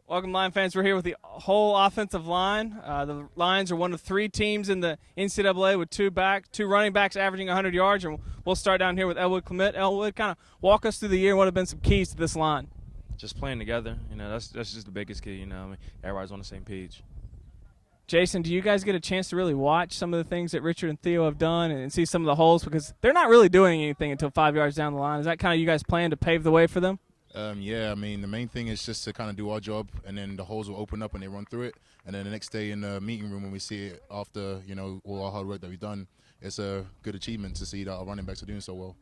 Welcome, Lion fans. We're here with the whole offensive line. The Lions are one of three teams in the NCAA with two running backs averaging 100 yards. And we'll start down here with Elwood Clement. Elwood, kind of walk us through the year and what have been some keys to this line. Just playing together. That's just the biggest key. Everybody's on the same page. Jason, do you guys get a chance to really watch some of the things that Richard and Theo have done and see some of the holes? Because they're not really doing anything until 5 yards down the line. Is that kind of you guys plan to pave the way for them? Yeah, the main thing is just to kind of do our job, and then the holes will open up and they run through it. And then the next day in the meeting room when we see it after, all our hard work that we've done, it's a good achievement to see that our running backs are doing so well.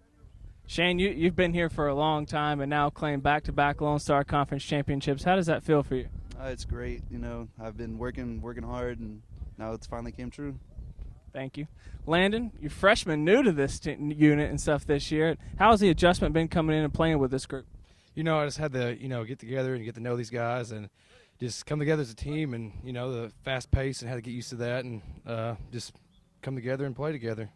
Shane, you've been here for a long time and now claim back-to-back Lone Star Conference championships. How does that feel for you? It's great. I've been working hard, and now it's finally came true. Thank you. Landon, you're freshman new to this unit and stuff this year. How has the adjustment been coming in and playing with this group? I just had to, get together and get to know these guys and just come together as a team and, the fast pace and how to get used to that and just come together and play together.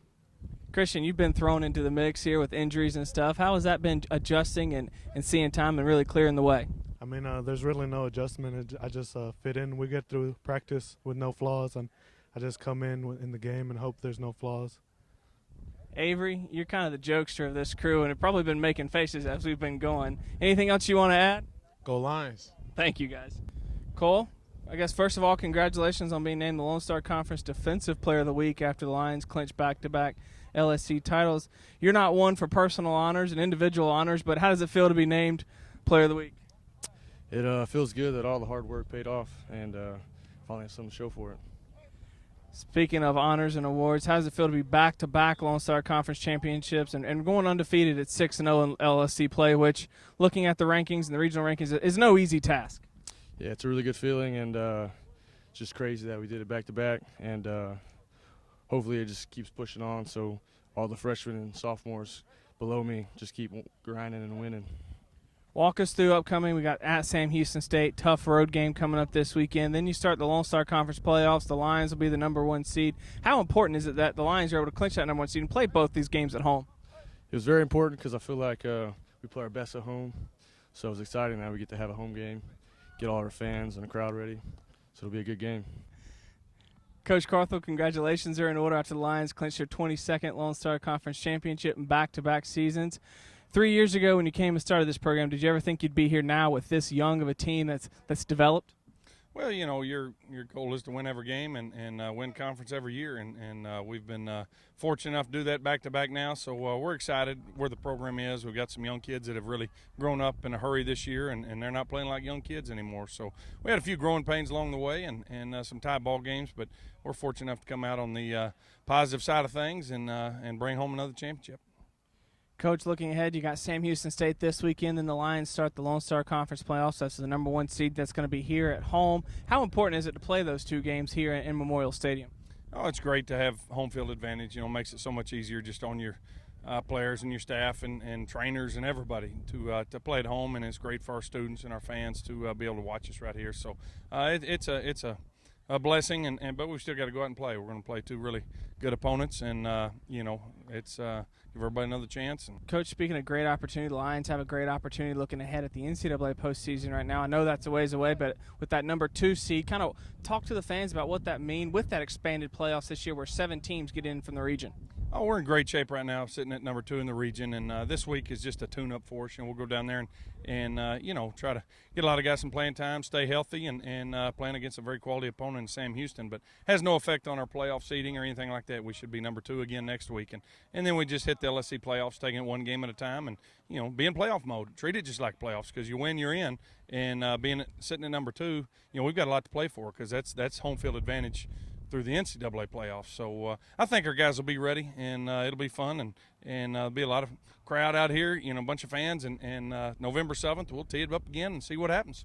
Christian, you've been thrown into the mix here with injuries and stuff. How has that been adjusting and seeing time and really clearing the way? There's really no adjustment. I just fit in. We get through practice with no flaws, and I just come in the game and hope there's no flaws. Avery, you're kind of the jokester of this crew, and have probably been making faces as we've been going. Anything else you want to add? Go Lions. Thank you, guys. Cole, I guess first of all, congratulations on being named the Lone Star Conference Defensive Player of the Week after the Lions clinched back-to-back LSC titles. You're not one for personal honors and individual honors, but how does it feel to be named Player of the Week? It feels good that all the hard work paid off and finally have something to show for it. Speaking of honors and awards, how does it feel to be back-to-back Lone Star Conference championships and going undefeated at 6-0 in LSC play, which, looking at the rankings and the regional rankings, is no easy task? Yeah, it's a really good feeling, and it's just crazy that we did it back-to-back, and hopefully it just keeps pushing on so all the freshmen and sophomores below me just keep grinding and winning. Walk us through upcoming. We got at Sam Houston State, tough road game coming up this weekend. Then you start the Lone Star Conference playoffs. The Lions will be the number one seed. How important is it that the Lions are able to clinch that number one seed and play both these games at home? It was very important because I feel like we play our best at home. So it was exciting that we get to have a home game, get all our fans and the crowd ready. So it'll be a good game. Coach Carthel, congratulations are in order after the Lions clinched their 22nd Lone Star Conference championship in back-to-back seasons. 3 years ago when you came and started this program, did you ever think you'd be here now with this young of a team that's developed? Well, your goal is to win every game and win conference every year, and we've been fortunate enough to do that back-to-back now, so we're excited where the program is. We've got some young kids that have really grown up in a hurry this year, and they're not playing like young kids anymore. So we had a few growing pains along the way and some tie ball games, but we're fortunate enough to come out on the positive side of things and bring home another championship. Coach, looking ahead, you got Sam Houston State this weekend, then the Lions start the Lone Star Conference playoffs. That's the number one seed that's going to be here at home. How important is it to play those two games here in Memorial Stadium? Oh, it's great to have home field advantage. Makes it so much easier just on your players and your staff and trainers and everybody to play at home, and it's great for our students and our fans to be able to watch us right here. So it's a blessing, but we've still got to go out and play. We're going to play two really good opponents, and it's give everybody another chance. Coach, speaking of great opportunity, the Lions have a great opportunity looking ahead at the NCAA postseason right now. I know that's a ways away, but with that number 2 seed, kind of talk to the fans about what that means with that expanded playoffs this year where 7 teams get in from the region. Oh, we're in great shape right now, sitting at number 2 in the region, and this week is just a tune-up for us. We'll go down there and try to get a lot of guys some playing time, stay healthy, and playing against a very quality opponent in Sam Houston. But has no effect on our playoff seeding or anything like that. We should be number 2 again next week, and then we just hit the LSC playoffs, taking it one game at a time, and be in playoff mode. Treat it just like playoffs because you win, you're in, and sitting at number 2, we've got a lot to play for because that's home field advantage through the NCAA playoffs. So I think our guys will be ready, and it'll be fun, and there'll be a lot of crowd out here, a bunch of fans, and November 7th, we'll tee it up again and see what happens.